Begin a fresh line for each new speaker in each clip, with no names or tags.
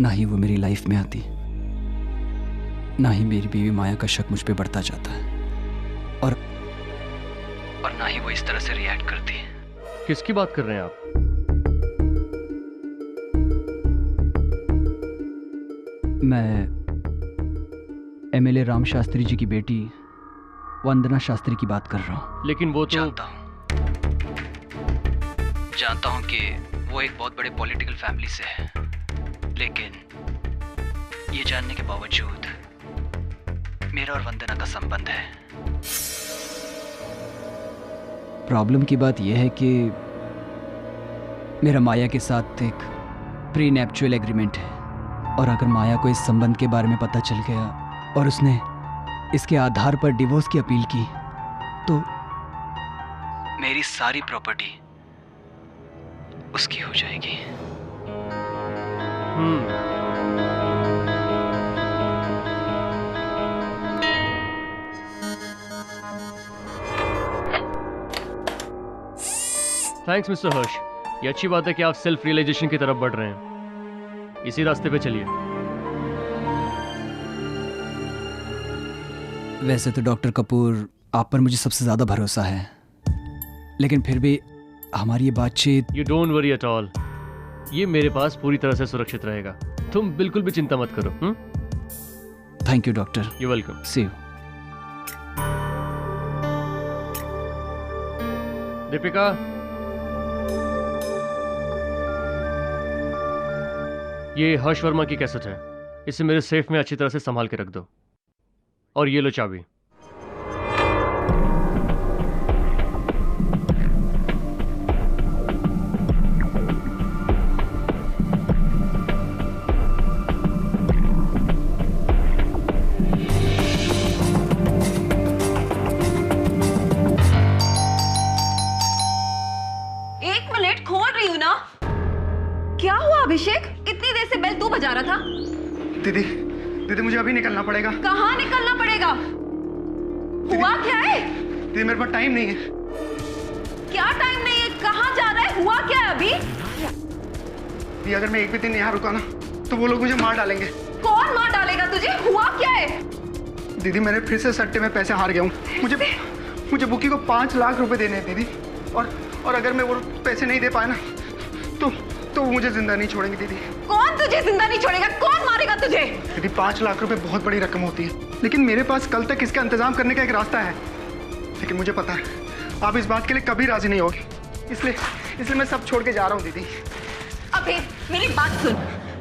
ना ही वो मेरी लाइफ में आती, ना ही मेरी बीवी माया का शक मुझ पे बढ़ता जाता है, और ना ही वो इस तरह से रिएक्ट करती।
किसकी बात कर रहे हैं आप?
मैं एमएलए राम शास्त्री जी की बेटी वंदना शास्त्री की बात कर रहा हूँ।
लेकिन वो तो
जानता हूँ कि वो एक बहुत बड़े पॉलिटिकल फैमिली से है, लेकिन ये जानने के बावजूद मेरा और वंदना का संबंध है। प्रॉब्लम की बात यह है कि मेरा माया के साथ एक प्री नेप्चुअल एग्रीमेंट है, और अगर माया को इस संबंध के बारे में पता चल गया और उसने इसके आधार पर डिवोर्स की अपील की, तो मेरी सारी प्रॉपर्टी उसकी हो जाएगी।
थैंक्स मिस्टर हर्ष, ये अच्छी बात है कि आप सेल्फ रियलाइजेशन की तरफ बढ़ रहे हैं। इसी रास्ते पे चलिए।
वैसे तो डॉक्टर कपूर, आप पर मुझे सबसे ज्यादा भरोसा है, लेकिन फिर भी हमारी ये बातचीत।
You don't worry at all, ये मेरे पास पूरी तरह से सुरक्षित रहेगा। तुम बिल्कुल भी चिंता मत करो।
Thank you doctor.
You welcome.
See you.
Deepika, ये हर्ष वर्मा की कैसेट है, इसे मेरे सेफ में अच्छी तरह से संभाल के रख दो। और ये लो चाबी।
एक मिनट, खोल रही हूं ना। क्या हुआ अभिषेक, इतनी देर से बेल तू बजा रहा था?
दीदी, दीदी मुझे अभी निकलना पड़ेगा।
कहाँ निकलना पड़ेगा? हुआ क्या है?
दीदी मेरे पास टाइम नहीं है।
क्या टाइम नहीं है? कहाँ जा रहा है? हुआ क्या है अभी?
दीदी अगर मैं एक भी दिन यहाँ रुका ना तो वो लोग मुझे मार डालेंगे।
कौन मार डालेगा तुझे? हुआ क्या है?
दीदी मैंने फिर से सट्टे में पैसे हार गया हूँ। मुझे बुकी को 5 लाख रुपए देने हैं दीदी, और अगर मैं वो पैसे नहीं दे पाया ना तो वो मुझे जिंदा नहीं छोड़ेंगे दीदी।
कौन तुझे जिंदा नहीं छोड़ेगा? कौन मारेगा तुझे?
दीदी 5 लाख रुपए बहुत बड़ी रकम होती है, लेकिन मेरे पास कल तक इसका इंतजाम करने का एक रास्ता है। लेकिन मुझे पता है आप इस बात के लिए कभी राजी नहीं होगी, इसलिए मैं सब छोड़ के जा रहा हूँ दीदी।
अबे मेरी बात सुन,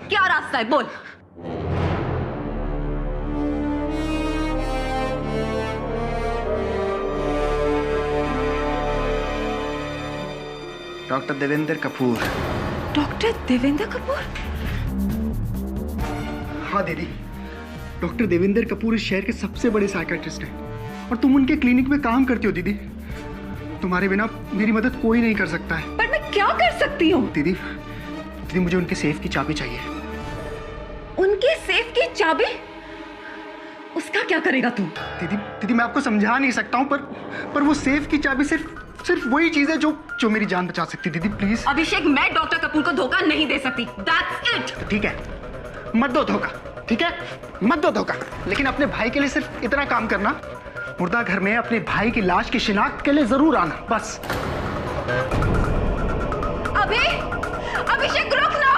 क्या रास्ता है बोल।
डॉक्टर देवेंद्र कपूर।
डॉक्टर देवेंद्र कपूर?
हाँ दीदी, डॉक्टर देवेंद्र कपूर इस शहर के सबसे बड़े साइकियाट्रिस्ट हैं, और तुम उनके क्लिनिक में काम करती हो दीदी। तुम्हारे बिना मेरी मदद कोई नहीं कर सकता है।
पर मैं क्या कर सकती हूँ?
दीदी मुझे उनके सेफ की चाबी चाहिए।
उनके सेफ की चाबी? उसका क्या करेगा तू?
दीदी मैं आपको समझा नहीं सकता हूँ, पर वो सेफ की चाबी सिर्फ वही चीज है जो मेरी जान बचा सकती। दीदी प्लीज।
अभिषेक, मैं डॉक्टर कपूर को धोखा नहीं दे सकती। That's it।
तो ठीक है, मत दो धोखा, ठीक है, मत दो धोखा, लेकिन अपने भाई के लिए सिर्फ इतना काम करना, मुर्दा घर में अपने भाई की लाश की शिनाख्त के लिए जरूर आना, बस।
अभिषेक रुक ना।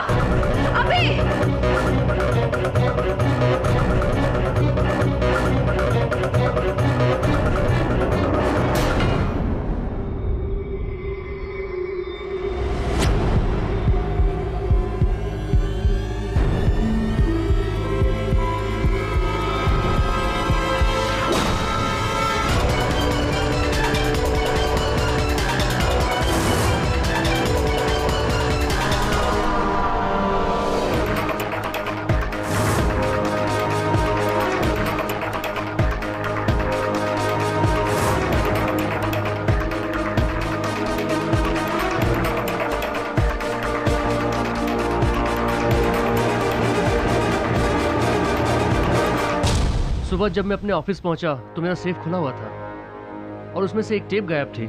सुबह जब मैं अपने ऑफिस पहुंचा तो मेरा सेफ खुला हुआ था और उसमें से एक टेप गायब थी।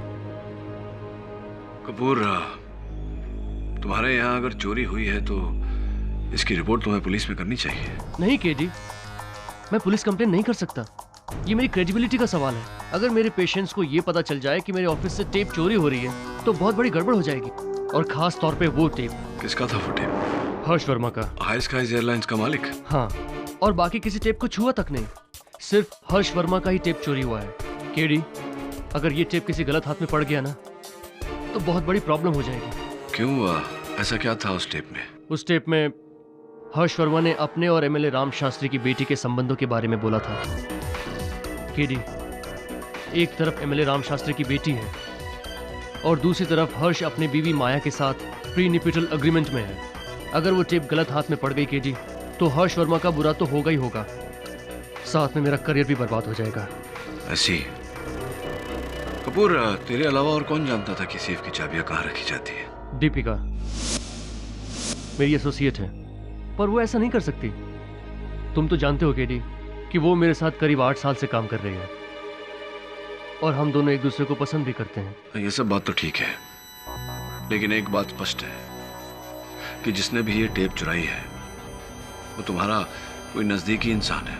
कपूर, तुम्हारे यहाँ अगर चोरी हुई है तो इसकी रिपोर्ट तुम्हें पुलिस में करनी चाहिए।
नहीं केडी, मैं पुलिस कंप्लेन नहीं कर सकता। ये मेरी क्रेडिबिलिटी का सवाल है। अगर मेरे पेशेंट्स को ये पता चल जाए कि मेरे ऑफिस से टेप चोरी हो रही है तो बहुत बड़ी गड़बड़ हो जाएगी। और खास तौर पे वो टेप।
किसका था वो टेप?
हर्ष वर्मा का।
हाई स्काईज एयरलाइंस का मालिक?
हाँ, और बाकी किसी टेप को छुआ तक नहीं। सिर्फ हर्ष वर्मा का ही टेप चोरी हुआ है। केडी, अगर ये टेप किसी गलत हाथ में पड़ गया ना तो बहुत बड़ी प्रॉब्लम हो जाएगी।
क्यों? ऐसा क्या था उस टेप में?
उस टेप में हर्ष वर्मा ने अपने और एमएलए राम शास्त्री की बेटी के संबंधों के बारे में बोला था। केडी, एक तरफ एमएलए राम शास्त्री की बेटी है और दूसरी तरफ हर्ष अपनी बीवी माया के साथ प्री निपिटल एग्रीमेंट में है। अगर वो टेप गलत हाथ में पड़ गई केडी तो हर्ष वर्मा का बुरा तो होगा ही होगा, साथ में मेरा करियर भी बर्बाद हो जाएगा।
ऐसी कपूर, तेरे अलावा और कौन जानता था कि सेफ की चाबियां कहाँ रखी जाती है?
दीपिका मेरी एसोसिएट है, पर वो ऐसा नहीं कर सकती। तुम तो जानते हो केडी कि वो मेरे साथ करीब 8 साल से काम कर रही है और हम दोनों एक दूसरे को पसंद भी करते हैं।
ये सब बात तो ठीक है, लेकिन एक बात स्पष्ट है कि जिसने भी ये टेप चुराई है वो तुम्हारा कोई नजदीकी इंसान है।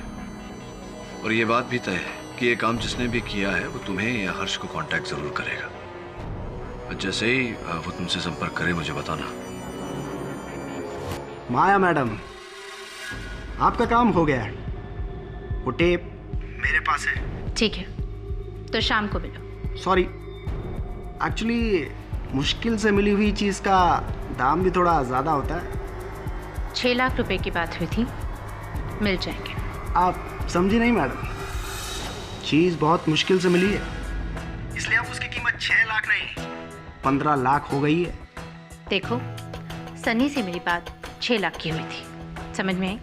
और ये बात भी तय है कि ये काम जिसने भी किया है वो तुम्हें या हर्ष को कांटेक्ट जरूर करेगा। जैसे ही वो तुमसे संपर्क करे मुझे बताना।
माया मैडम, आपका काम हो गया है। वो टेप मेरे पास है।
ठीक है, तो शाम को मिलो।
सॉरी, एक्चुअली मुश्किल से मिली हुई चीज़ का दाम भी थोड़ा ज़्यादा होता है।
6 लाख रुपए की बात हुई थी, मिल जाएंगे।
आप समझी नहीं मैडम, चीज़ बहुत मुश्किल से मिली है, इसलिए अब उसकी कीमत 6 लाख नहीं 15 लाख हो गई है।
देखो, सनी से मेरी बात 6 लाख की हुई थी, समझ में आई?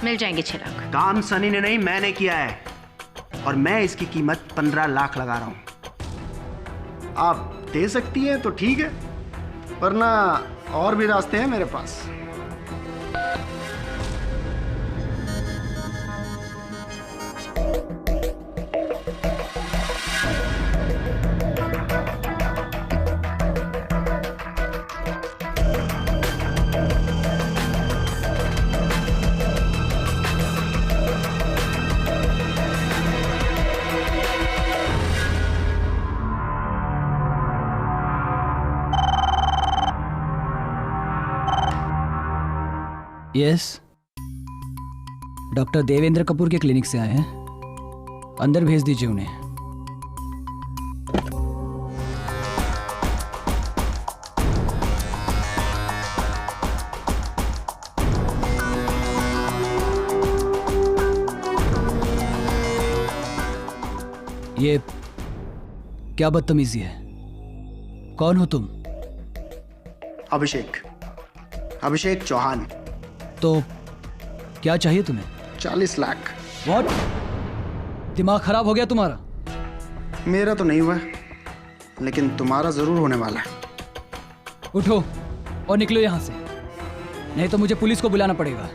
मिल जाएंगे 6 लाख।
काम सनी ने नहीं, मैंने किया है और मैं इसकी कीमत 15 लाख लगा रहा हूँ। आप दे सकती हैं तो ठीक है, वरना और भी रास्ते हैं मेरे पास।
यस, डॉक्टर देवेंद्र कपूर के क्लिनिक से आए हैं, अंदर भेज दीजिए उन्हें। ये क्या बदतमीजी है? कौन हो तुम?
अभिषेक चौहान।
तो क्या चाहिए तुम्हें?
40 लाख।
व्हाट? दिमाग खराब हो गया तुम्हारा?
मेरा तो नहीं हुआ, लेकिन तुम्हारा जरूर होने वाला है।
उठो और निकलो यहां से, नहीं तो मुझे पुलिस को बुलाना पड़ेगा।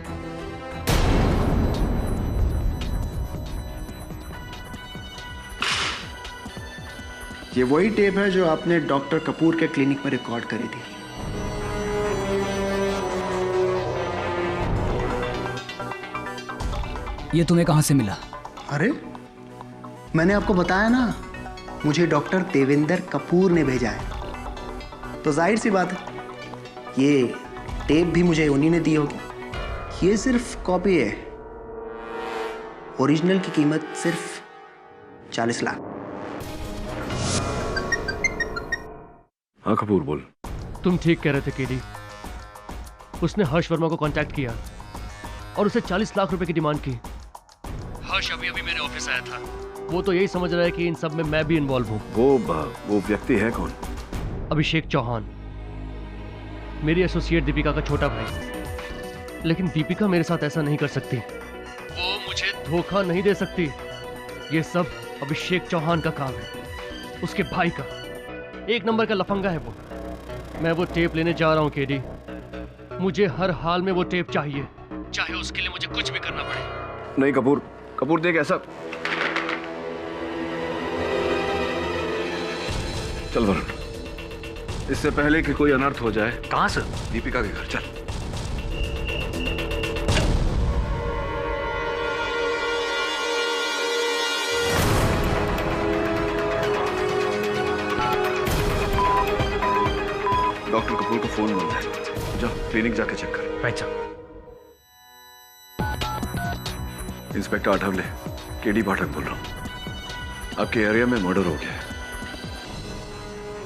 ये वही टेप है जो आपने डॉक्टर कपूर के क्लिनिक में रिकॉर्ड करी थी।
ये तुम्हें कहां से मिला?
अरे, मैंने आपको बताया ना, मुझे डॉक्टर देवेंद्र कपूर ने भेजा है। तो जाहिर सी बात है, ये टेप भी मुझे उन्हीं ने दी होगी। ये सिर्फ कॉपी है, ओरिजिनल की कीमत सिर्फ 40 लाख।
हाँ कपूर, बोल।
तुम ठीक कह रहे थे केडी। उसने हर्ष वर्मा को कांटेक्ट किया और उसे 40 लाख रुपए की डिमांड की। हर्ष अभी अभी मेरे ऑफिस आया था। वो तो यही समझ रहा है कि इन सब में मैं भी इन्वॉल्व हूँ।
वो व्यक्ति है कौन?
अभिषेक चौहान, मेरी एसोसिएट दीपिका का छोटा भाई। लेकिन दीपिका मेरे साथ ऐसा नहीं कर सकती, वो मुझे धोखा नहीं दे सकती। ये सब अभिषेक चौहान का काम है, उसके भाई का। 1 नंबर का लफंगा है वो। मैं वो टेप लेने जा रहा हूँ केडी। मुझे हर हाल में वो टेप चाहिए, चाहे उसके लिए मुझे कुछ भी करना पड़े।
नहीं कपूर, देख ऐसा। चल वरुण, इससे पहले कि कोई अनर्थ हो जाए।
कहाँ सर?
दीपिका के घर चल। डॉक्टर कपूर का फोन बंद है। जाओ क्लिनिक जाके चेक कर।
पहचान।
इंस्पेक्टर आठवले, केडी पाठक बोल रहा हूँ। आपके एरिया में मर्डर हो गया है,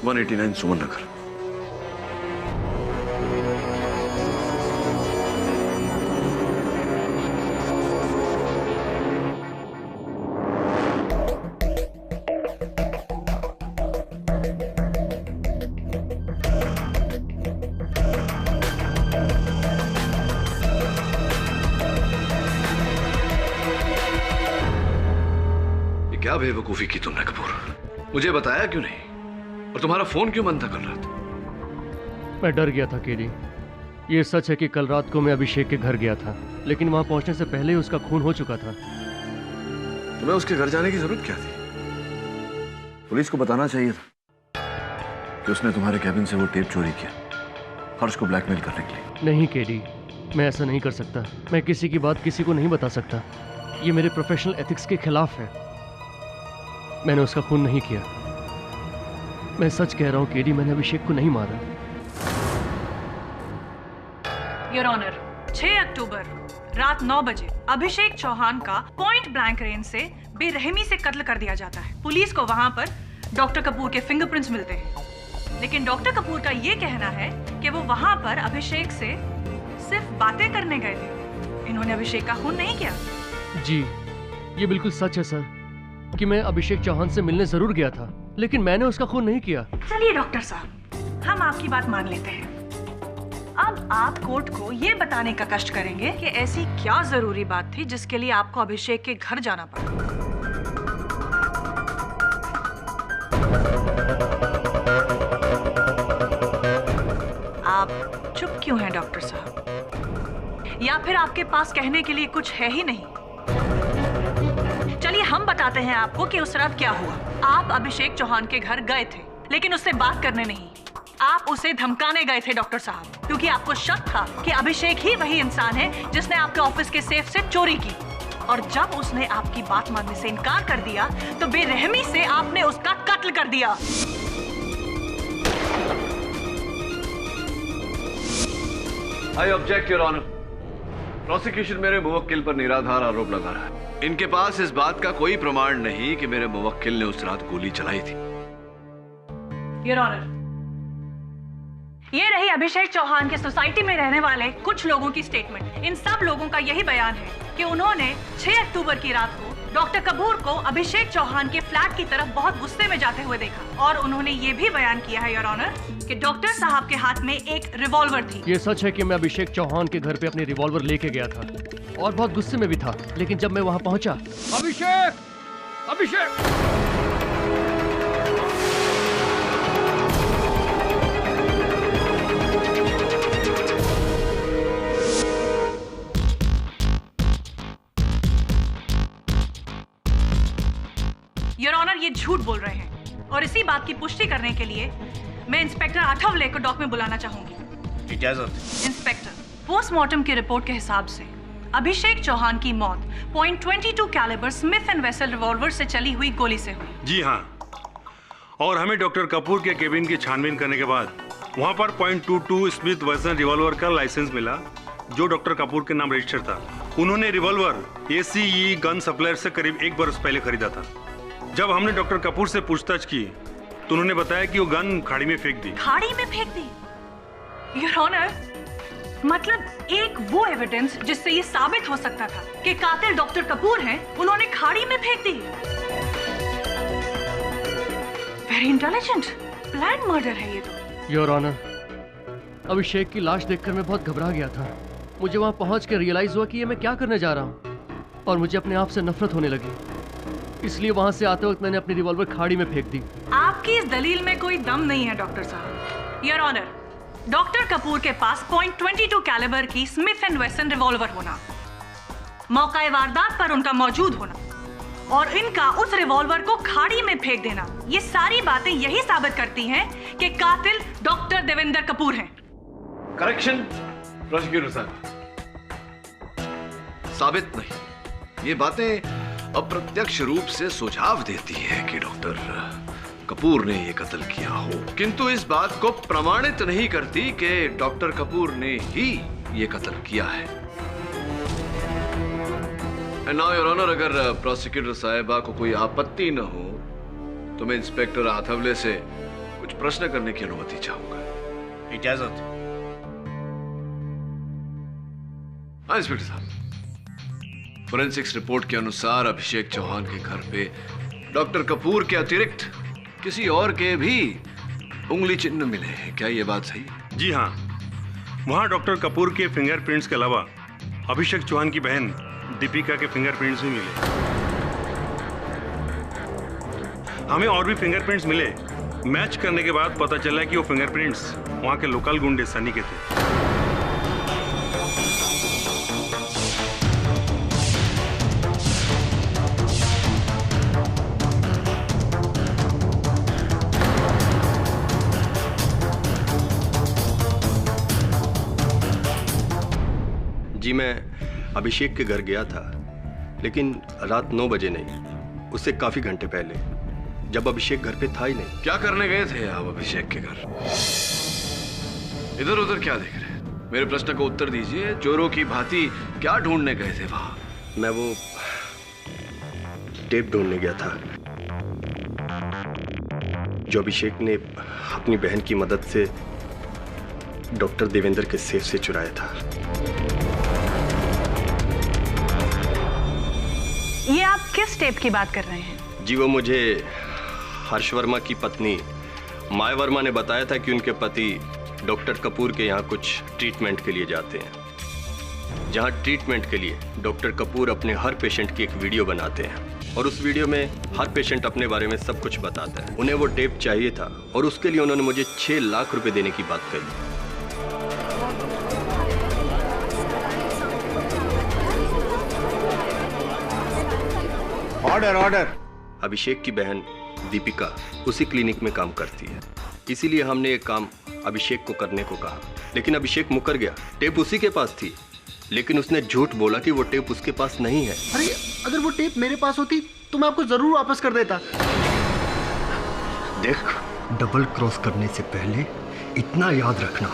189 सुमन नगर। क्या बेवकूफी की तुमने कपूर, मुझे बताया क्यों नहीं? और तुम्हारा फोन क्यों बंद था कल रात?
मैं डर गया था केडी। ये सच है कि कल रात को मैं अभिषेक के घर गया था, लेकिन वहां पहुंचने से पहले ही उसका खून हो चुका था।
तुम्हें उसके घर जाने की जरूरत क्या थी? पुलिस को बताना चाहिए था कि उसने तुम्हारे कैबिन से वो टेप चोरी किया, हर्ष को ब्लैकमेल करने के लिए।
नहीं केडी, मैं ऐसा नहीं कर सकता। मैं किसी की बात किसी को नहीं बता सकता। ये मेरे प्रोफेशनल एथिक्स के खिलाफ है। मैंने उसका खून नहीं किया। मैं सच कह रहा हूं केडी, मैंने अभिषेक को नहीं मारा।
योर ऑनर, 6 अक्टूबर रात 9 बजे अभिषेक चौहान का पॉइंट ब्लैंक रेंज से बेरहमी से कत्ल कर दिया जाता है। पुलिस को वहां पर डॉक्टर कपूर के फिंगरप्रिंट्स मिलते हैं, लेकिन डॉक्टर कपूर का ये कहना है कि वो वहां पर अभिषेक से सिर्फ बातें करने गए थे। इन्होंने अभिषेक का खून नहीं किया।
जी, ये बिल्कुल सच है सर कि मैं अभिषेक चौहान से मिलने जरूर गया था, लेकिन मैंने उसका खून नहीं किया।
चलिए डॉक्टर साहब, हम आपकी बात मान लेते हैं। अब आप कोर्ट को ये बताने का कष्ट करेंगे कि ऐसी क्या जरूरी बात थी जिसके लिए आपको अभिषेक के घर जाना पड़ा। आप चुप क्यों हैं डॉक्टर साहब? या फिर आपके पास कहने के लिए कुछ है ही नहीं? चलिए हम बताते हैं आपको कि उस रात क्या हुआ। आप अभिषेक चौहान के घर गए थे, लेकिन उससे बात करने नहीं, आप उसे धमकाने गए थे डॉक्टर साहब, क्योंकि आपको शक था कि अभिषेक ही वही इंसान है जिसने आपके ऑफिस के सेफ से चोरी की। और जब उसने आपकी बात मानने से इनकार कर दिया तो बेरहमी से आपने उसका कत्ल कर दिया।
I object your honour. Prosecution मेरे मुवक्किल पर निराधार आरोप लगा रहा है। इनके पास इस बात का कोई प्रमाण नहीं कि मेरे मुवक्किल ने उस रात गोली चलाई थी।
योर ऑनर, ये रही अभिषेक चौहान के सोसाइटी में रहने वाले कुछ लोगों की स्टेटमेंट। इन सब लोगों का यही बयान है कि उन्होंने 6 अक्टूबर की रात को डॉक्टर कपूर को अभिषेक चौहान के फ्लैट की तरफ बहुत गुस्से में जाते हुए देखा। और उन्होंने ये भी बयान किया है योर ऑनर कि डॉक्टर साहब के हाथ में एक रिवॉल्वर थी।
ये सच है कि मैं अभिषेक चौहान के घर पे अपनी रिवॉल्वर लेके गया था और बहुत गुस्से में भी था, लेकिन जब मैं वहां पहुंचा, अभिषेक अभिषेक
योर ऑनर, ये झूठ बोल रहे हैं और इसी बात की पुष्टि करने के लिए मैं इंस्पेक्टर आठवले को डॉक में बुलाना चाहूंगी।
इजाजत।
इंस्पेक्टर, पोस्टमार्टम की रिपोर्ट के हिसाब से अभिषेक चौहान की मौत .22 calibre Smith and Wesson revolver से चली हुई गोली से हुई।
जी हाँ, और हमें डॉक्टर कपूर के केबिन की छानबीन करने के बाद वहाँ पर .22 स्मिथ वेसल रिवॉल्वर का लाइसेंस मिला जो डॉक्टर कपूर के नाम रजिस्टर था। उन्होंने रिवॉल्वर ACE गन सप्लायर से करीब 1 बरस पहले खरीदा था। जब हमने डॉक्टर कपूर से पूछताछ की तो उन्होंने बताया कि वो गन खाड़ी में फेंक दी।
खाड़ी में फेंक दी? योर ऑनर, मतलब एक वो एविडेंस जिससे ये साबित हो सकता था कि कातिल डॉक्टर कपूर हैं, उन्होंने खाड़ी में फेंक दी। वेरी इंटेलिजेंट, प्लान मर्डर है ये तो।
योर ऑनर, अभिषेक की लाश देखकर मैं बहुत घबरा गया था। मुझे वहां पहुंच कर रियलाइज हुआ कि ये मैं क्या करने जा रहा हूं और मुझे अपने आप से नफरत होने लगी। इसलिए वहां से आते वक्त मैंने अपनी रिवॉल्वर खाड़ी में फेंक दी।
आपकी इस दलील में कोई दम नहीं है डॉक्टर साहब। योर ऑनर, डॉक्टर कपूर के पास .22 कैलिबर की स्मिथ एंड वेसन रिवॉल्वर होना, मौका वारदात पर उनका मौजूद होना और इनका उस रिवॉल्वर को खाड़ी में फेंक देना, ये सारी बातें यही साबित करती हैं कि कातिल डॉक्टर देवेंद्र कपूर हैं।
करेक्शन प्रोसिक्यूटर साहब, साबित नहीं, ये बातें अप्रत्यक्ष रूप से सुझाव देती है कि डॉक्टर कपूर ने ये कत्ल किया हो, किंतु इस बात को प्रमाणित नहीं करती कि डॉक्टर कपूर ने ही ये कत्ल किया है। नाउ योर ऑनर, अगर प्रोसिक्यूटर साहिबा को कोई आपत्ति न हो तो मैं इंस्पेक्टर आथवले से कुछ प्रश्न करने की अनुमति चाहूंगा।
इजाजत।
हाँ इंस्पेक्टर साहब, फोरेंसिक्स रिपोर्ट के अनुसार अभिषेक चौहान के घर पे डॉक्टर कपूर के अतिरिक्त किसी और के भी उंगली चिन्ह मिले हैं, क्या ये बात सही है?
जी हाँ, वहाँ डॉक्टर कपूर के फिंगरप्रिंट्स के अलावा अभिषेक चौहान की बहन दीपिका के फिंगरप्रिंट्स भी मिले। हमें और भी फिंगरप्रिंट्स मिले। मैच करने के बाद पता चला कि वो फिंगरप्रिंट्स वहाँ के लोकल गुंडे सनी के थे।
जी मैं अभिषेक के घर गया था, लेकिन रात 9 बजे नहीं, उससे काफी घंटे पहले, जब अभिषेक घर पे था ही नहीं।
क्या करने गए थे आप अभिषेक के घर? इधर उधर क्या देख रहे हैं? मेरे प्रश्न को उत्तर दीजिए। चोरों की भांति क्या ढूंढने गए थे वहां?
मैं वो टेप ढूंढने गया था जो अभिषेक ने अपनी बहन की मदद से डॉक्टर देवेंद्र के सेफ से चुराया था।
ये आप किस टेप की बात कर रहे हैं?
जी वो मुझे हर्ष वर्मा की पत्नी माया वर्मा ने बताया था कि उनके पति डॉक्टर कपूर के यहाँ कुछ ट्रीटमेंट के लिए जाते हैं, जहाँ ट्रीटमेंट के लिए डॉक्टर कपूर अपने हर पेशेंट की एक वीडियो बनाते हैं और उस वीडियो में हर पेशेंट अपने बारे में सब कुछ बताता है। उन्हें वो टेप चाहिए था और उसके लिए उन्होंने मुझे 6 लाख रुपए देने की बात कही।
Order order.
अभिषेक की बहन दीपिका उसी क्लिनिक में काम करती है, इसीलिए हमने ये काम अभिषेक को करने को कहा, लेकिन अभिषेक मुकर गया। टेप उसी के पास थी, लेकिन उसने झूठ बोला कि वो टेप उसके पास नहीं है।
अरे अगर वो टेप मेरे पास होती तो मैं आपको जरूर वापस कर देता।
देख, डबल क्रॉस करने से पहले इतना याद रखना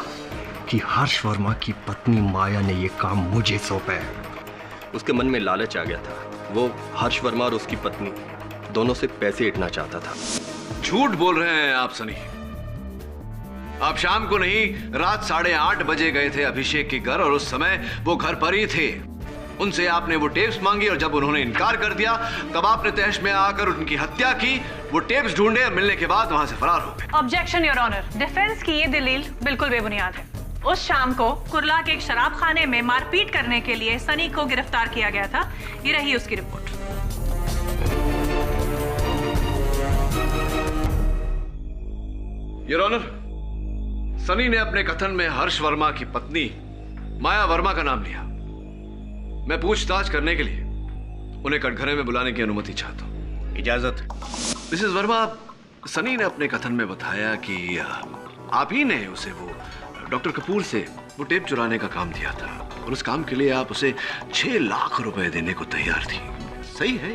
कि हर्ष वर्मा की पत्नी माया ने ये काम मुझे सौंपा है। उसके मन में लालच आ गया था। वो हर्ष वर्मा और उसकी पत्नी दोनों से पैसे ऐंठना चाहता था।
झूठ बोल रहे हैं आप सनी। आप शाम को नहीं, रात 8:30 बजे गए थे अभिषेक के घर और उस समय वो घर पर ही थे। उनसे आपने वो टेप्स मांगी और जब उन्होंने इनकार कर दिया तब आपने तहश में आकर उनकी हत्या की। वो टेप्स ढूंढे, मिलने के बाद वहां से फरार हो गए।
ऑब्जेक्शन योर ऑनर, डिफेंस की ये दलील बिल्कुल बेबुनियाद है। उस शाम को कुर्ला के एक शराब खाने में मारपीट करने के लिए सनी को गिरफ्तार किया गया था। ये रही उसकी रिपोर्ट।
योर ऑनर, सनी ने अपने कथन में हर्ष वर्मा की पत्नी माया वर्मा का नाम लिया। मैं पूछताछ करने के लिए उन्हें कटघरे में बुलाने की अनुमति चाहता हूं।
इजाजत।
मिसेस वर्मा, सनी ने अपने कथन में बताया कि आप ही ने उसे वो डॉक्टर कपूर से वो टेप चुराने का काम दिया था और उस काम के लिए आप उसे 6 लाख रुपए देने को तैयार थी। सही है?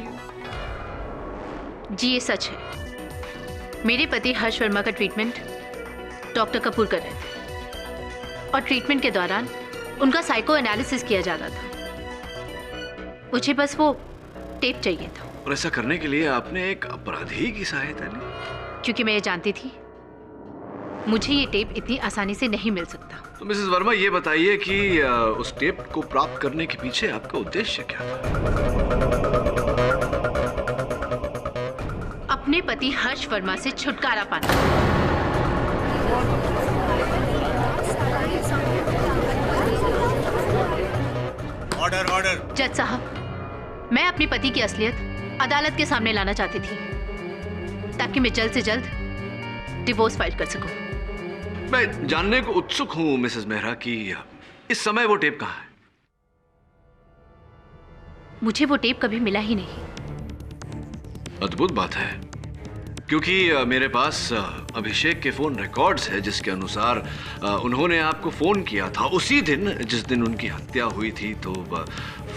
जी ये सच है। मेरे पति हर्ष वर्मा का ट्रीटमेंट डॉक्टर कपूर कर रहे थे और ट्रीटमेंट के दौरान उनका साइको एनालिसिस किया जा रहा था। मुझे बस वो टेप चाहिए था।
और ऐसा करने के लिए आपने एक अपराधी की सहायता ली?
क्योंकि मैं ये जानती थी मुझे ये टेप इतनी आसानी से नहीं मिल सकता।
तो मिसेस वर्मा ये बताइए कि उस टेप को प्राप्त करने के पीछे आपका उद्देश्य क्या था?
अपने पति हर्ष वर्मा से छुटकारा पाना।
Order order.
जज साहब, मैं अपने पति की असलियत अदालत के सामने लाना चाहती थी ताकि मैं जल्द से जल्द डिवोर्स फाइल कर सकूं।
मैं जानने को उत्सुक हूं मिसेस मेहरा कि इस समय वो टेप कहां है?
मुझे वो टेप कभी मिला ही नहीं।
अद्भुत बात है, क्योंकि मेरे पास अभिषेक के फोन रिकॉर्ड्स है जिसके अनुसार उन्होंने आपको फोन किया था उसी दिन जिस दिन उनकी हत्या हुई थी। तो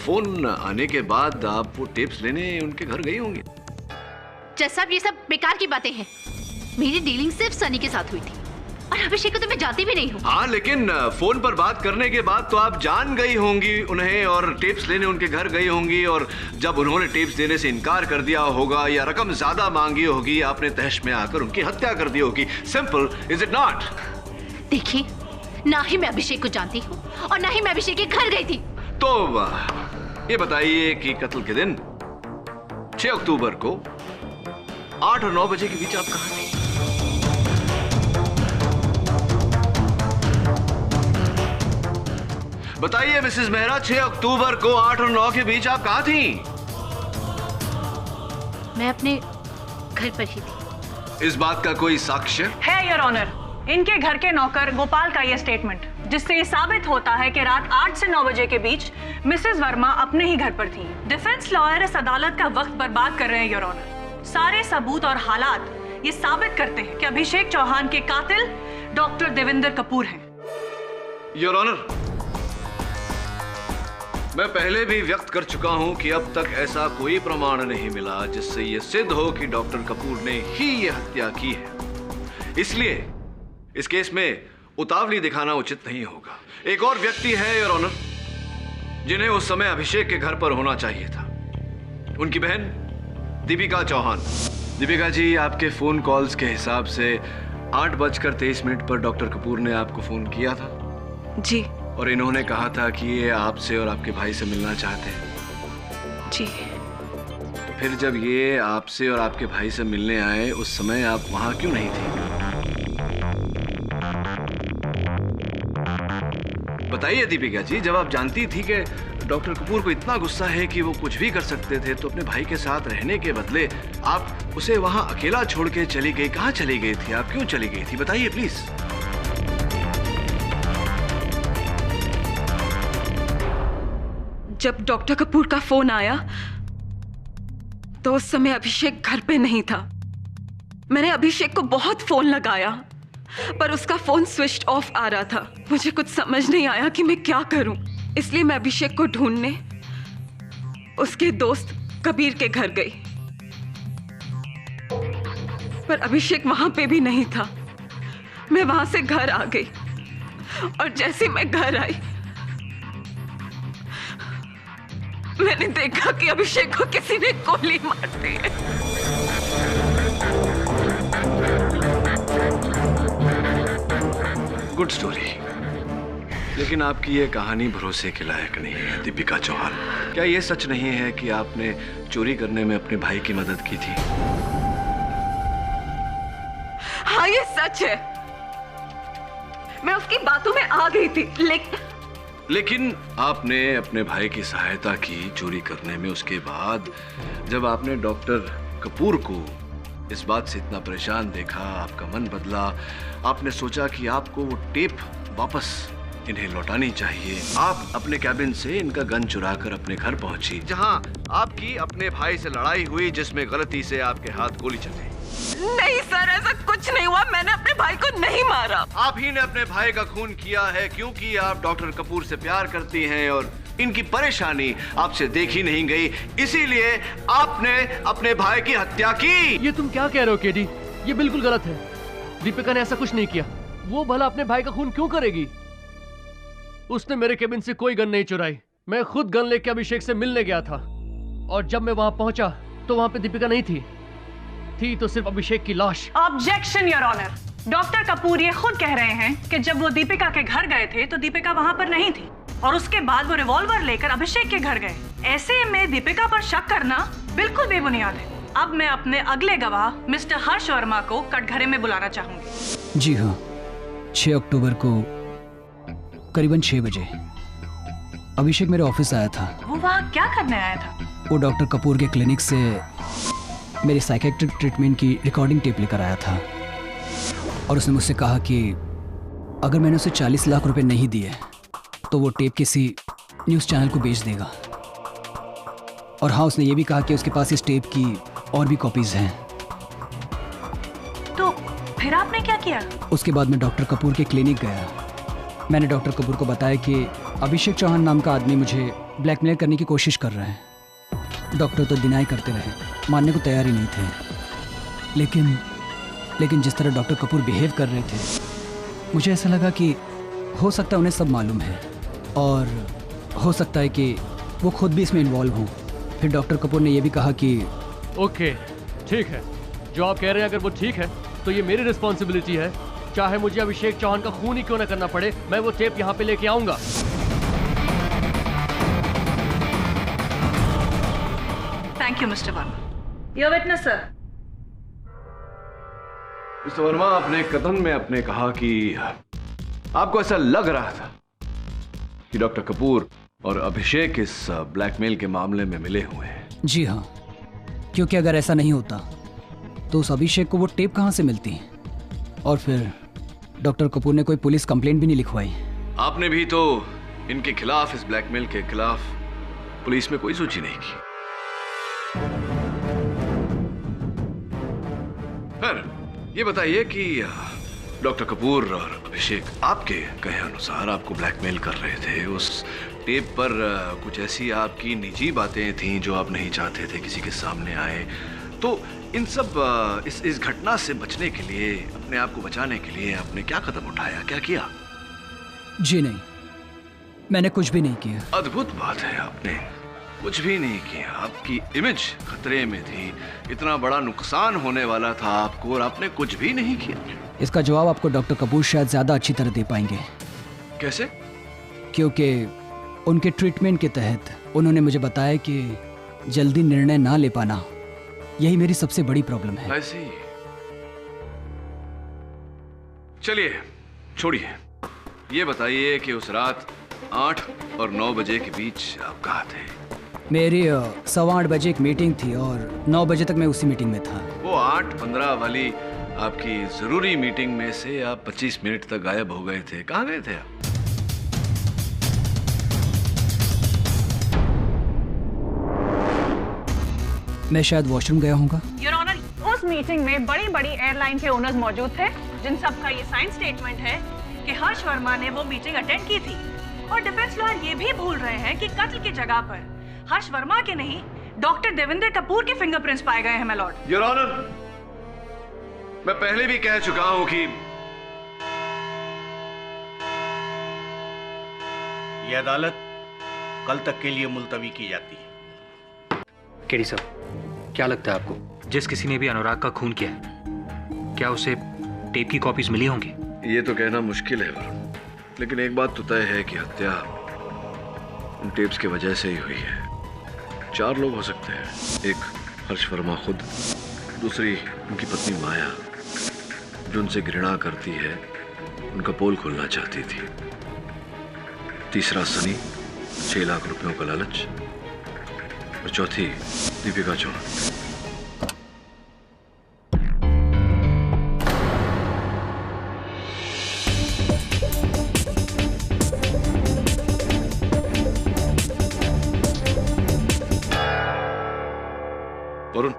फोन आने के बाद आप वो टेप्स लेने उनके घर गई होंगी।
जज साहब, ये सब बेकार की बातें हैं। मेरी डीलिंग सिर्फ सनी के साथ हुई थी और अभिषेक को तो मैं जानती भी नहीं हूँ।
हाँ, लेकिन फोन पर बात करने के बाद तो आप जान गई होंगी उन्हें और टेप्स लेने उनके घर गई होंगी, और जब उन्होंने टेप्स देने से इनकार कर दिया होगा या रकम ज्यादा मांगी होगी, आपने तहश में आकर उनकी हत्या कर दी होगी। Simple, is it not?
देखिए, ना ही मैं अभिषेक को जानती हूँ और ना ही मैं अभिषेक के घर गई थी।
तो ये बताइए कि कत्ल के दिन 6 अक्टूबर को 8 और 9 बजे के बीच आप कहाँ थी? बताइए मिसेस मेहरा, 6 अक्टूबर को 8 और 9 के बीच आप कहाँ थी?
मैं अपने घर पर ही थी।
इस बात का कोई साक्ष्य
है योर ऑनर। इनके घर के नौकर गोपाल का यह स्टेटमेंट, जिससे ये साबित होता है कि रात 8 से 9 बजे के बीच मिसेस वर्मा अपने ही घर पर थी। डिफेंस लॉयर इस अदालत का वक्त बर्बाद कर रहे हैं योर ऑनर। सारे सबूत और हालात ये साबित करते हैं कि अभिषेक चौहान के कातिल डॉक्टर देवेंद्र कपूर हैं।
योर ऑनर, मैं पहले भी व्यक्त कर चुका हूं कि अब तक ऐसा कोई प्रमाण नहीं मिला जिससे यह सिद्ध हो कि डॉक्टर कपूर ने ही यह हत्या की है। इसलिए इस केस में उतावली दिखाना उचित नहीं होगा। एक और व्यक्ति है योर ऑनर जिन्हें उस समय अभिषेक के घर पर होना चाहिए था, उनकी बहन दीपिका चौहान। दीपिका जी, आपके फोन कॉल्स के हिसाब से 8:23 पर डॉक्टर कपूर ने आपको फोन किया था?
जी।
और इन्होंने कहा था कि ये आपसे और आपके भाई से मिलना चाहते हैं?
जी।
तो फिर जब ये आपसे और आपके भाई से मिलने आए, उस समय आप वहां क्यों नहीं थे? बताइए दीपिका जी, जब आप जानती थी कि डॉक्टर कपूर को इतना गुस्सा है कि वो कुछ भी कर सकते थे, तो अपने भाई के साथ रहने के बदले आप उसे वहां अकेला छोड़ के चली गई। कहाँ चली गई थी आप? क्यों चली गई थी? बताइए प्लीज।
जब डॉक्टर कपूर का फोन आया तो उस समय अभिषेक घर पे नहीं था। मैंने अभिषेक को बहुत फोन लगाया पर उसका फोन स्विच ऑफ आ रहा था। मुझे कुछ समझ नहीं आया कि मैं क्या करूं, इसलिए मैं अभिषेक को ढूंढने उसके दोस्त कबीर के घर गई, पर अभिषेक वहां पे भी नहीं था। मैं वहां से घर आ गई और जैसे मैं घर आई मैंने देखा कि अभिषेक को किसी ने गोली मार दी है।
गुड स्टोरी, लेकिन आपकी ये कहानी भरोसे के लायक नहीं है दीपिका चौहान। क्या ये सच नहीं है कि आपने चोरी करने में अपने भाई की मदद की थी?
हाँ, ये सच है। मैं उसकी बातों में आ गई थी,
लेकिन आपने अपने भाई की सहायता की चोरी करने में। उसके बाद जब आपने डॉक्टर कपूर को इस बात से इतना परेशान देखा, आपका मन बदला, आपने सोचा कि आपको वो टेप वापस इन्हें लौटानी चाहिए। आप अपने कैबिन से इनका गन चुराकर अपने घर पहुंची, जहां आपकी अपने भाई से लड़ाई हुई, जिसमें गलती से आपके हाथ गोली चली।
नहीं सर, ऐसा कुछ नहीं हुआ। मैंने अपने भाई को नहीं मारा।
आप ही ने अपने भाई का खून किया है क्योंकि आप डॉक्टर कपूर से प्यार करती हैं और इनकी परेशानी आपसे देखी नहीं गई, इसीलिए आपने अपने भाई की हत्या की।
ये तुम क्या कह रहे हो केडी? ये बिल्कुल गलत है। दीपिका ने ऐसा कुछ नहीं किया। वो भला अपने भाई का खून क्यों करेगी? उसने मेरे केबिन से कोई गन नहीं चुराई। मैं खुद गन लेके अभिषेक से मिलने गया था और जब मैं वहां पहुंचा तो वहां पे दीपिका नहीं थी तो सिर्फ अभिषेक की लाश।
Objection your honour. Doctor Kapoor ये खुद कह रहे हैं कि जब वो दीपिका के घर गए थे तो दीपिका वहां पर नहीं थी और उसके बाद वो रिवॉल्वर लेकर अभिषेक के घर गए। ऐसे में दीपिका पर शक करना बिल्कुल बेबुनियाद है। अब मैं अपने अगले गवाह मिस्टर हर्ष वर्मा को कटघरे में बुलाना चाहूंगी।
जी हाँ, 6 अक्टूबर को करीबन 6 बजे अभिषेक मेरे ऑफिस आया था।
वो वहाँ क्या करने आया था?
वो डॉक्टर कपूर के क्लिनिक से मेरी साइकेट्रिक ट्रीटमेंट की रिकॉर्डिंग टेप लेकर आया था और उसने मुझसे कहा कि अगर मैंने उसे 40 लाख रुपए नहीं दिए तो वो टेप किसी न्यूज़ चैनल को बेच देगा। और हाँ, उसने ये भी कहा कि उसके पास इस टेप की और भी कॉपीज हैं।
तो फिर आपने क्या किया?
उसके बाद मैं डॉक्टर कपूर के क्लिनिक गया। मैंने डॉक्टर कपूर को बताया कि अभिषेक चौहान नाम का आदमी मुझे ब्लैकमेल करने की कोशिश कर रहा है। डॉक्टर तो डिनाई करते रहे, मानने को तैयार ही नहीं थे। लेकिन लेकिन जिस तरह डॉक्टर कपूर बिहेव कर रहे थे, मुझे ऐसा लगा कि हो सकता है उन्हें सब मालूम है और हो सकता है कि वो खुद भी इसमें इन्वॉल्व हों। फिर डॉक्टर कपूर ने यह भी कहा कि
ओके, ठीक है, जो आप कह रहे हैं अगर वो ठीक है तो ये मेरी रिस्पॉन्सिबिलिटी है। चाहे मुझे अभिषेक चौहान का खून ही क्यों ना करना पड़े, मैं वो टेप यहाँ पे लेके आऊंगा।
Thank you mister Verma. Your witness sir.
Mister Verma, अपने कथन में आपने कहा कि आपको ऐसा लग रहा था कि डॉक्टर कपूर और अभिषेक इस ब्लैकमेल के मामले में मिले हुए हैं।
जी हाँ, क्योंकि अगर ऐसा नहीं होता तो उस अभिषेक को वो टेप कहाँ से मिलती, और फिर डॉक्टर कपूर ने कोई पुलिस कंप्लेंट भी नहीं लिखवाई।
आपने भी तो इनके खिलाफ, इस ब्लैकमेल के खिलाफ पुलिस में कोई सूची नहीं की। फिर ये बताइए कि डॉक्टर कपूर और अभिषेक आपके कहे अनुसार आपको ब्लैकमेल कर रहे थे। उस टेप पर कुछ ऐसी आपकी निजी बातें थीं जो आप नहीं चाहते थे किसी के सामने आए। तो इन सब इस घटना से बचने के लिए, अपने आप को बचाने के लिए आपने क्या कदम उठाया, क्या किया?
जी नहीं, मैंने कुछ भी नहीं किया।
अद्भुत बात है, आपने कुछ भी नहीं किया। आपकी इमेज खतरे में थी, इतना बड़ा नुकसान होने वाला था आपको, और आपने कुछ भी नहीं किया।
इसका जवाब आपको डॉक्टर कपूर शायद ज्यादा अच्छी तरह दे पाएंगे।
कैसे?
क्योंकि उनके ट्रीटमेंट के तहत उन्होंने मुझे बताया कि जल्दी निर्णय ना ले पाना यही मेरी सबसे बड़ी प्रॉब्लम है।
ऐसी? चलिए छोड़िए, ये बताइए कि उस रात 8 और 9 बजे के बीच आप कहाँ थे?
मेरी 8:15 बजे एक मीटिंग थी और 9 बजे तक मैं उसी मीटिंग में था।
वो 8:15 वाली आपकी जरूरी मीटिंग में से आप 25 मिनट तक गायब हो गए थे। कहाँ गए थे आप?
मैं शायद वॉशरूम गया होऊंगा।
योर ऑनर, उस मीटिंग में बड़ी बड़ी एयरलाइन के ओनर्स मौजूद थे, जिन सब का ये साइन स्टेटमेंट है कि हर्ष वर्मा ने वो मीटिंग अटेंड की थी। और डिफेंस लॉयर ये भी भूल रहे हैं कि कत्ल की जगह पर हर्ष वर्मा के नहीं, डॉक्टर देवेंद्र कपूर के फिंगरप्रिंट्स पाए गए हैं माय लॉर्ड।
योर ऑनर, मैं पहले भी कह चुका हूं कि
ये अदालत कल तक के लिए मुलतवी की जाती है।
केडी साहब, क्या लगता है आपको जिस किसी ने भी अनुराग का खून किया है, क्या उसे टेप की कॉपीज मिली होंगी?
ये तो कहना मुश्किल है वरुण, लेकिन एक बात तो तय है कि हत्या उन टेप्स की वजह से ही हुई है। 4 लोग हो सकते हैं। एक हर्ष वर्मा खुद, दूसरी उनकी पत्नी माया जो उनसे घृणा करती है, उनका पोल खोलना चाहती थी। तीसरा सनी, 6 लाख रुपयों का लालच, और चौथी दीपिका चौहान। वरुण,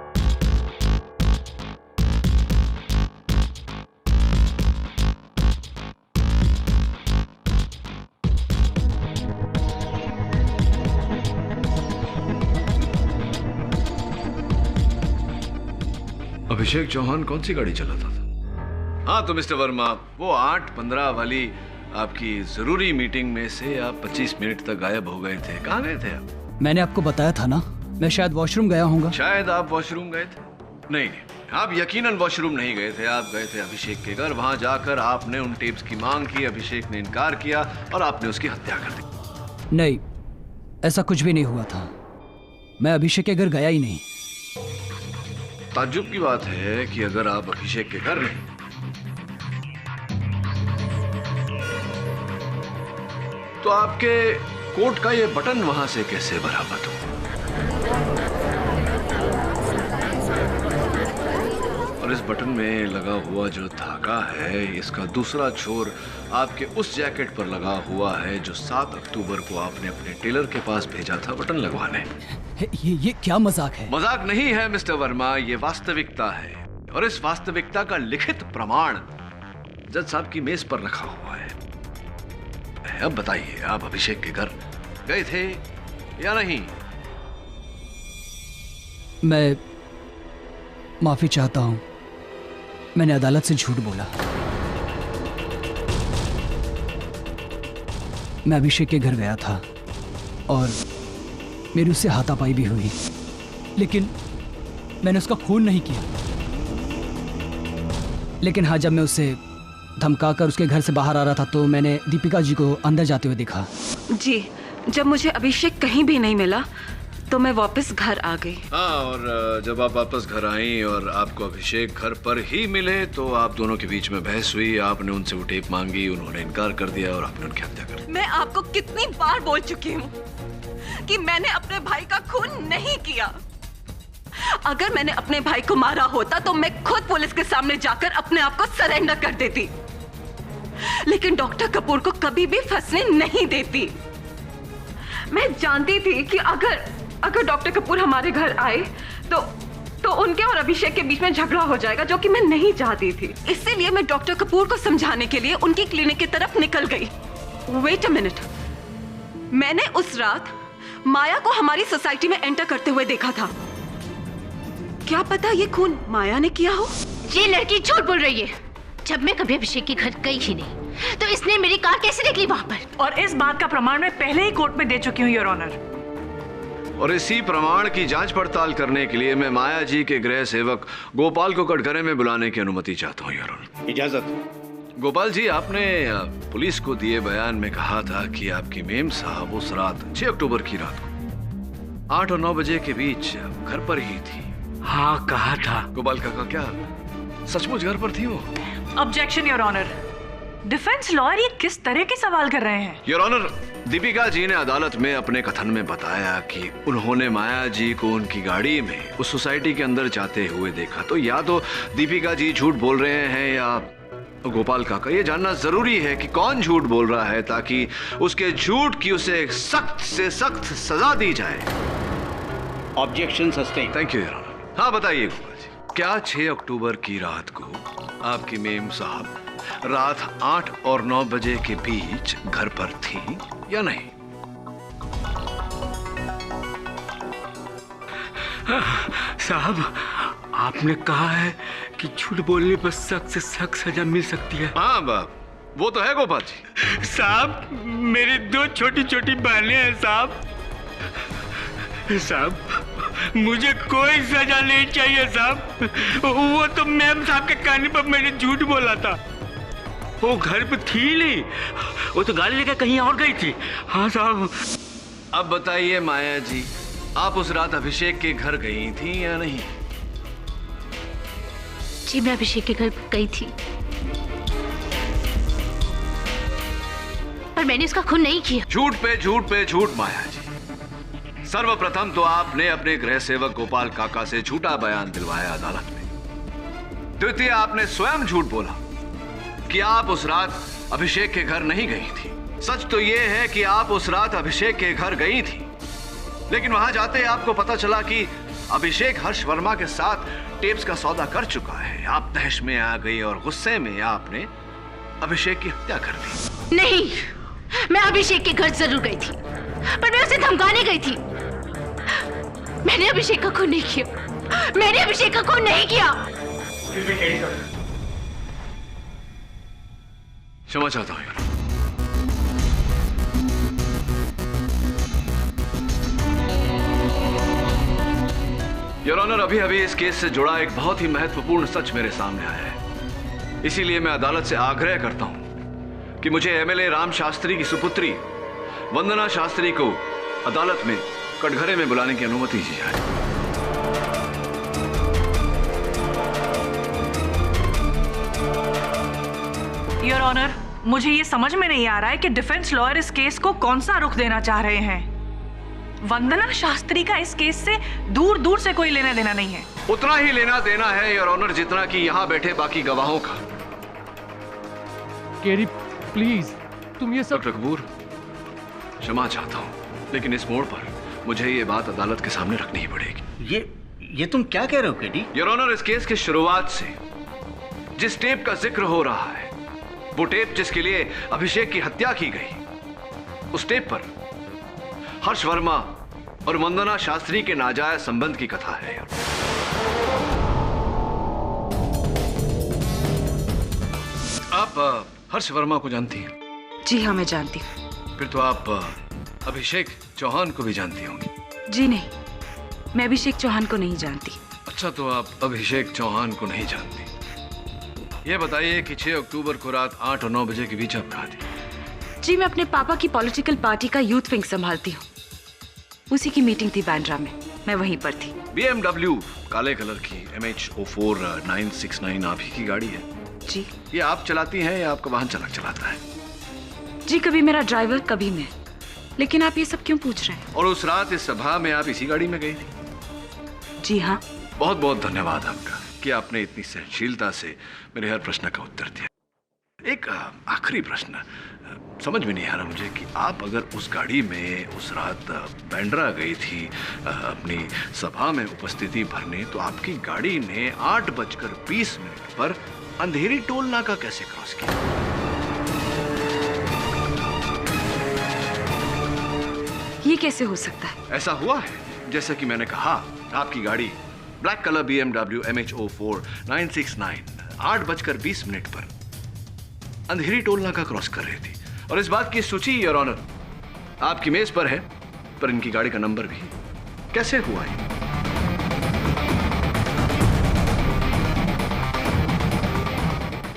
अभिषेक चौहान कौन सी गाड़ी चलाता था? हाँ तो मिस्टर वर्मा, वो 8:15 वाली आपकी जरूरी मीटिंग में से आप 25 मिनट तक गायब हो गए थे। कहाँ गए थे आप?
मैंने आपको बताया था ना, मैं शायद वॉशरूम गया होऊंगा।
शायद आप वॉशरूम गए थे? नहीं, आप यकीनन वॉशरूम नहीं गए थे। आप गए थे अभिषेक के घर। वहां जाकर आपने उन टेप्स की मांग की, अभिषेक ने इनकार किया और आपने उसकी हत्या कर दी।
नहीं, ऐसा कुछ भी नहीं हुआ था। मैं अभिषेक के घर गया ही नहीं।
ताज्जुब की बात है कि अगर आप अभिषेक के घर नहीं तो आपके कोट का ये बटन वहां से कैसे बरामद हुआ? और इस बटन में लगा हुआ जो धागा है, इसका दूसरा छोर आपके उस जैकेट पर लगा हुआ है जो 7 अक्टूबर को आपने अपने टेलर के पास भेजा था बटन लगवाने।
ये क्या मजाक है?
मजाक नहीं है मिस्टर वर्मा, ये वास्तविकता है। और इस वास्तविकता का लिखित प्रमाण जज साहब की मेज पर रखा हुआ है। अब बताइए, आप अभिषेक के घर गए थे या नहीं?
मैं माफी चाहता हूं, मैंने अदालत से झूठ बोला। मैं अभिषेक के घर गया था और मेरी उससे हाथापाई भी हुई, लेकिन मैंने उसका खून नहीं किया। लेकिन हाँ, जब मैं उसे धमकाकर उसके घर से बाहर आ रहा था तो मैंने दीपिका जी को अंदर जाते हुए देखा।
जी, जब मुझे अभिषेक कहीं भी नहीं मिला तो मैं वापस घर आ गई।
हाँ, और जब आप वापस घर आई और आपको अभिषेक घर पर ही मिले तो आप दोनों के बीच में बहस हुई। आपने उनसे वो टेप मांगी, उन्होंने इनकार कर दिया और आपने उनकी हत्या कर दी।
मैं आपको कितनी बार बोल चुकी हूँ कि मैंने अपने भाई का खून नहीं किया। अगर मैंने अपने भाई को मारा होता तो मैं खुद पुलिस के सामने जाकर अपने आप को सरेंडर कर देती, लेकिन डॉक्टर कपूर को कभी भी फंसने नहीं देती। मैं जानती थी कि अगर डॉक्टर कपूर हमारे घर आए तो उनके और अभिषेक के बीच में झगड़ा हो जाएगा, जो कि मैं नहीं चाहती थी। इसीलिए मैं डॉक्टर कपूर को समझाने के लिए उनकी क्लिनिक की तरफ निकल गई। वेट अ मिनट, मैंने उस रात माया को हमारी सोसाइटी में एंटर करते हुए देखा था। क्या पता ये खून माया ने किया हो?
ये लड़की झूठ बोल रही है। जब मैं कभी अभिषेक के घर गई ही नहीं तो इसने मेरी कार कैसे निकली वहां पर?
और इस बात का प्रमाण मैं पहले ही कोर्ट में दे चुकी हूँ, योर ऑनर।
और इसी प्रमाण की जांच पड़ताल करने के लिए मैं माया जी के गृह सेवक गोपाल को कटघरे में बुलाने की अनुमति चाहता हूँ, योर ऑनर।
इजाजत।
गोपाल जी, आपने पुलिस को दिए बयान में कहा था कि आपकी मेम साहब उस रात 6 अक्टूबर की रात को 8 और 9 बजे के बीच घर पर ही थी।
हाँ, कहा था।
गोपाल काका, क्या सचमुच घर पर थी वो?
Objection, your honour. Defence lawyer ये किस तरह के सवाल कर रहे हैं?
योर ऑनर, दीपिका जी ने अदालत में अपने कथन में बताया कि उन्होंने माया जी को उनकी गाड़ी में उस सोसाइटी के अंदर जाते हुए देखा। तो या तो दीपिका जी झूठ बोल रहे हैं या गोपाल काका, ये जानना जरूरी है कि कौन झूठ बोल रहा है ताकि उसके झूठ की उसे सख्त से सख्त सजा दी जाए।
Objection sustain.
Thank you your honour. हाँ, बताइए गोपाल जी, क्या 6 अक्टूबर की रात को आपकी मेम साहब रात 8 और 9 बजे के बीच घर पर थी या नहीं?
साहब, आपने कहा है कि झूठ बोलने पर सख्त से सख्त सजा मिल सकती है।
हाँ बाप, वो तो है गोपाल जी।
साहब, मेरी 2 छोटी छोटी बहनें हैं साहब। साहब, मुझे कोई सजा नहीं चाहिए साहब। वो तो मैम साहब के कहने पर मैंने झूठ बोला था। वो घर पे थी नहीं, वो तो गाड़ी लेकर कहीं और गई थी। हाँ साहब।
अब बताइए माया जी, आप उस रात अभिषेक के घर गई थी या नहीं?
जी, मैं अभिषेक के घर गई थी, पर मैंने उसका खून नहीं किया।
झूठ पे झूठ पे झूठ माया जी। सर्वप्रथम तो आपने अपने गृह सेवक गोपाल काका से झूठा बयान दिलवाया अदालत में। द्वितीय, आपने स्वयं झूठ बोला कि आप उस रात अभिषेक के घर नहीं गई थी। सच तो यह है कि आप उस रात अभिषेक के घर गई थी, लेकिन वहां जाते आपको पता चला कि अभिषेक हर्ष वर्मा के साथ टेप्स का सौदा कर चुका है। आप तहश में आ गई और गुस्से में आपने अभिषेक की हत्या कर दी।
नहीं, मैं अभिषेक के घर जरूर गई थी, पर मैं उसे धमकाने गई थी। मैंने अभिषेक का खून नहीं किया। मैंने अभिषेक का खून नहीं किया।
क्षमा चाहता हूं। योर ऑनर, अभी अभी इस केस से जुड़ा एक बहुत ही महत्वपूर्ण सच मेरे सामने आया है। इसीलिए मैं अदालत से आग्रह करता हूं कि मुझे एमएलए राम शास्त्री की सुपुत्री वंदना शास्त्री को अदालत में कटघरे में बुलाने की अनुमति दी जाए।
योर ऑनर, मुझे ये समझ में नहीं आ रहा है कि डिफेंस लॉयर इस केस को कौन सा रुख देना चाह रहे हैं। वंदना शास्त्री का इस केस से दूर दूर से कोई लेना देना नहीं है।
उतना ही लेना देना है योर ऑनर जितना कि यहां बैठे बाकी गवाहों का।
केरी, प्लीज, तुम ये सब।
डॉक्टर कपूर, क्षमा चाहता हूं, लेकिन इस मोड़ पर मुझे ये बात अदालत के सामने रखनी ही पड़ेगी।
ये तुम क्या कह रहे हो केडी?
योर ऑनर, इस केस की शुरुआत से जिस टेप का जिक्र हो रहा है, वो टेप जिसके लिए अभिषेक की हत्या की गई, उस टेप पर हर्ष वर्मा और वंदना शास्त्री के नाजायज संबंध की कथा है। आप हर्ष वर्मा को जानती हैं?
जी हाँ, मैं जानती हूँ।
फिर तो आप अभिषेक चौहान को भी जानती होंगी।
जी नहीं, मैं अभिषेक चौहान को नहीं जानती।
अच्छा, तो आप अभिषेक चौहान को नहीं जानती। ये बताइए कि 6 अक्टूबर को रात 8 और 9 बजे के बीच आप कहाँ थी?
जी, मैं अपने पापा की पॉलिटिकल पार्टी का यूथ विंग संभालती हूँ। उसी की मीटिंग थी बांद्रा में, मैं वहीं पर थी।
BMW काले कलर की MH04 969 आप ही की गाड़ी है?
जी।
ये आप चलाती हैं या आपका वाहन चालक चलाता है?
जी, कभी मेरा ड्राइवर कभी मैं। लेकिन आप ये सब क्यों पूछ रहे हैं?
और उस रात इस सभा में आप इसी गाड़ी में गई थी?
जी हाँ।
बहुत बहुत धन्यवाद आपका कि आपने इतनी सहनशीलता से मेरे हर प्रश्न का उत्तर दिया। एक आखिरी प्रश्न, समझ में नहीं आ रहा मुझे कि आप अगर उस गाड़ी में उस रात बांद्रा गई थी अपनी सभा में उपस्थिति भरने, तो आपकी गाड़ी ने 8:20 पर अंधेरी टोल नाका कैसे क्रॉस किया?
ये कैसे हो सकता है?
ऐसा हुआ है, जैसा कि मैंने कहा, आपकी गाड़ी ब्लैक कलर BMW MH04 969 8:20 पर अंधेरी टोल नाका क्रॉस कर रही थी। और इस बात की सूची, योर ऑनर, आपकी मेज पर है, पर इनकी गाड़ी का नंबर भी। कैसे हुआ है?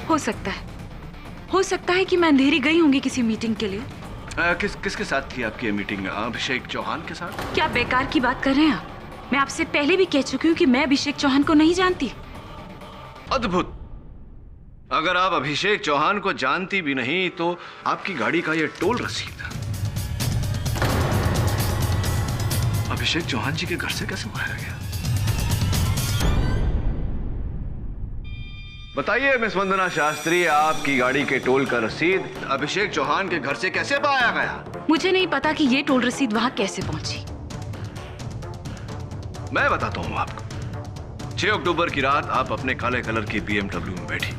हो सकता है कि मैं अंधेरी गई होंगी किसी मीटिंग के लिए।
किसके साथ थी आपकी मीटिंग? अभिषेक चौहान के साथ?
क्या बेकार की बात कर रहे हैं आप? मैं आपसे पहले भी कह चुकी हूँ कि मैं अभिषेक चौहान को नहीं जानती।
अद्भुत। अगर आप अभिषेक चौहान को जानती भी नहीं, तो आपकी गाड़ी का यह टोल रसीद अभिषेक चौहान जी के घर से कैसे उठाया गया? बताइए मिस वंदना शास्त्री, आपकी गाड़ी के टोल का रसीद अभिषेक चौहान के घर से कैसे पाया गया?
मुझे नहीं पता कि ये टोल रसीद वहां कैसे पहुंची।
मैं बताता हूं आपको। 6 अक्टूबर की रात आप अपने काले कलर की BMW में बैठी,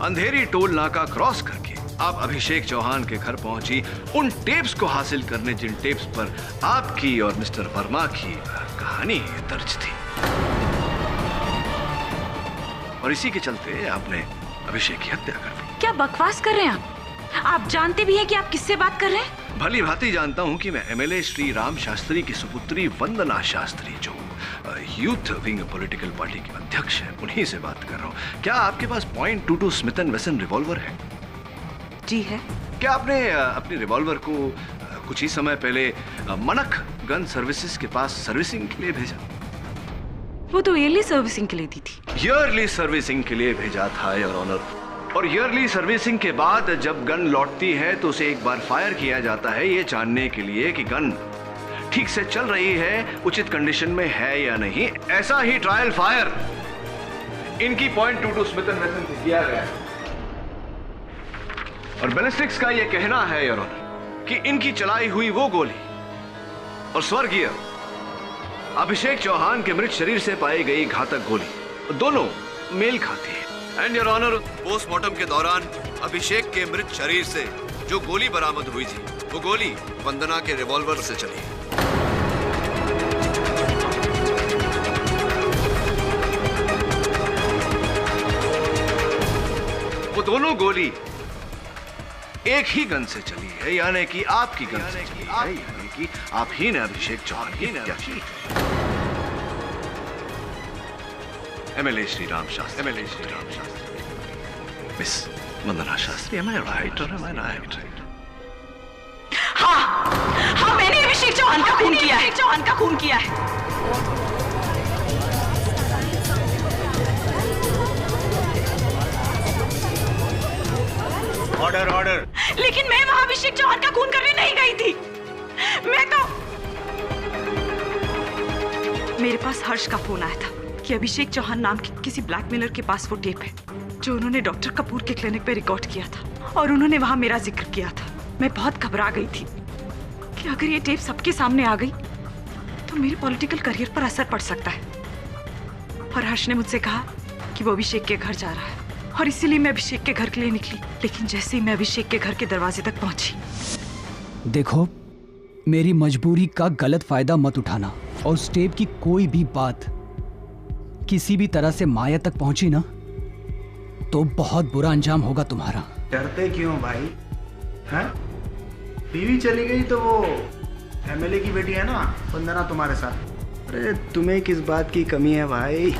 अंधेरी टोल नाका क्रॉस करके आप अभिषेक चौहान के घर पहुंची, उन टेप्स को हासिल करने जिन टेप्स पर आपकी और मिस्टर वर्मा की कहानी दर्ज थी। और इसी के चलते आपने अभिषेक की हत्या कर दी।
क्या बकवास कर रहे हैं आप? आप जानते भी हैं कि आप किससे बात कर रहे हैं?
भली भांति जानता हूं कि मैं MLA श्री राम शास्त्री की सुपुत्री वंदना शास्त्री, जो यूथ विंग पॉलिटिकल पार्टी के अध्यक्ष हैं, उन्हीं से बात कर रहा हूं। क्या आपके पास .22 स्मिथ एंड वेसन रिवॉल्वर है?
जी है।
क्या आपने अपनी रिवॉल्वर को कुछ ही समय पहले मनक गन सर्विसेज के पास सर्विसिंग के लिए भेजा?
वो तो ईयरली सर्विसिंग के लिए दी थी।
ईयरली सर्विसिंग के लिए भेजा था, योर ऑनर। और ईयरली सर्विसिंग के बाद जब गन लौटती है तो उसे एक बार फायर किया जाता है, ये जानने के लिए कि गन ठीक से चल रही है, उचित कंडीशन में है या नहीं। ऐसा ही ट्रायल फायर इनकी .22 स्मिथ एंड वेसन से किया गया। और बैलिस्टिक्स का यह कहना है, योर ऑनर, कि इनकी चलाई हुई वो गोली और स्वर्गीय अभिषेक चौहान के मृत शरीर से पाई गई घातक गोली दोनों मेल खाती है। एंड योर ऑनर, पोस्टमार्टम के दौरान अभिषेक के मृत शरीर से जो गोली बरामद हुई थी, वो गोली वंदना के रिवॉल्वर से चली है। वो दोनों गोली एक ही गन से चली है, यानी कि आपकी गन से चली है, यानी कि आप ही ने अभिषेक चौहान की हत्या की। MLA Shri Ram Shastri, miss Vandana Shastri, am I right or am I not?
हाँ, मैंने अभिषेक चौहान का खून किया है। चौहान का खून किया है।
Order order.
लेकिन मैं वहां अभिषेक चौहान का खून करने नहीं गई थी। मेरे पास हर्ष का फोन आया था कि अभिषेक चौहान नाम के किसी ब्लैकमेलर के पास वो टेप है जो उन्होंने डॉक्टर कपूर के क्लिनिक पे रिकॉर्ड किया था, और उन्होंने वहां मेरा जिक्र किया था। मैं बहुत घबरा गई थी कि अगर ये टेप सबके सामने आ गई तो मेरे पॉलिटिकल करियर पर असर पड़ सकता है। और हर्ष ने मुझसे कहा कि वो अभिषेक के घर जा रहा है, और इसीलिए मैं अभिषेक के घर के लिए निकली। लेकिन जैसे ही मैं अभिषेक के घर के दरवाजे तक पहुंची,
देखो, मेरी मजबूरी का गलत फायदा मत उठाना, और उस टेप की कोई भी बात किसी भी तरह से माया तक पहुंची ना, तो बहुत बुरा अंजाम होगा तुम्हारा।
डरते क्यों भाई? हैं? बीवी चली गई तो वो एमएलए की बेटी है ना वंदना तुम्हारे साथ। अरे तुम्हें किस बात की कमी है भाई?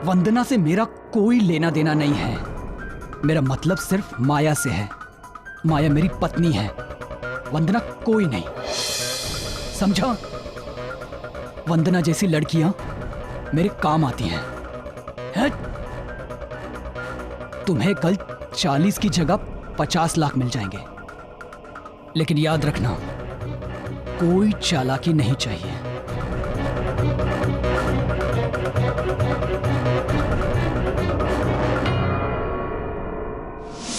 वंदना से मेरा कोई लेना देना नहीं है। मेरा मतलब सिर्फ माया से है। माया मेरी पत्नी है, वंदना कोई नहीं, समझा? वंदना जैसी लड़कियां मेरे काम आती हैं। है? तुम्हें कल 40 की जगह 50 लाख मिल जाएंगे, लेकिन याद रखना कोई चालाकी नहीं चाहिए।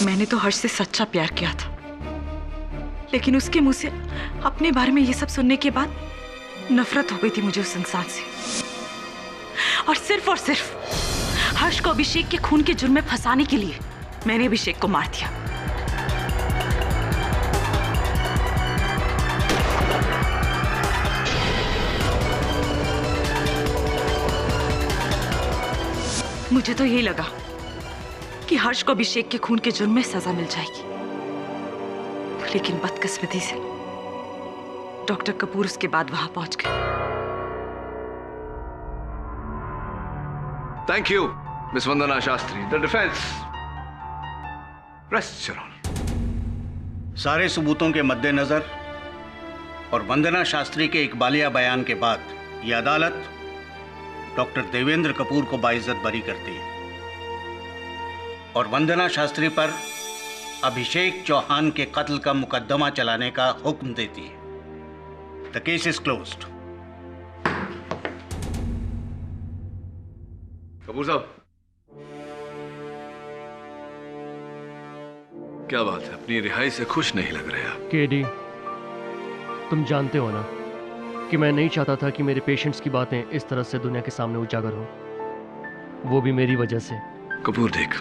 मैंने तो हर्ष से सच्चा प्यार किया था, लेकिन उसके मुंह से अपने बारे में ये सब सुनने के बाद नफरत हो गई थी मुझे उस इंसान से। और सिर्फ हर्ष को अभिषेक के खून के जुर्म में फंसाने के लिए मैंने अभिषेक को मार दिया। मुझे तो यही लगा कि हर्ष को अभिषेक के खून के जुर्म में सजा मिल जाएगी, लेकिन बदकिस्मती से डॉक्टर कपूर उसके बाद वहां पहुंच गए।
Thank you miss Vandana Shastri. The defence rest your honour.
सारे सबूतों के मद्देनजर और वंदना शास्त्री के इकबालिया बयान के बाद यह अदालत डॉक्टर देवेंद्र कपूर को बाइज्जत बरी करती है और वंदना शास्त्री पर अभिषेक चौहान के कत्ल का मुकदमा चलाने का हुक्म देती है। The case is closed.
Kapoor साहब, क्या बात है, अपनी रिहाई से खुश नहीं लग रहे आप?
केडी, तुम जानते हो ना कि मैं नहीं चाहता था कि मेरे पेशेंट्स की बातें इस तरह से दुनिया के सामने उजागर हो, वो भी मेरी वजह से।
कपूर देख,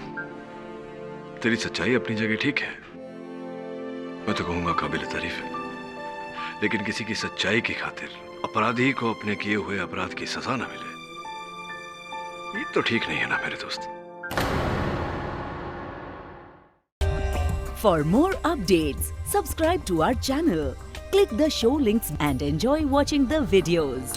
तेरी सच्चाई अपनी जगह ठीक है, मैं तो कहूंगा काबिल तारीफ है, लेकिन किसी की सच्चाई की खातिर अपराधी को अपने किए हुए अपराध की सजा न मिले, ये तो ठीक नहीं है ना मेरे दोस्त।
For more updates, subscribe to our channel, click the show links and enjoy watching the videos.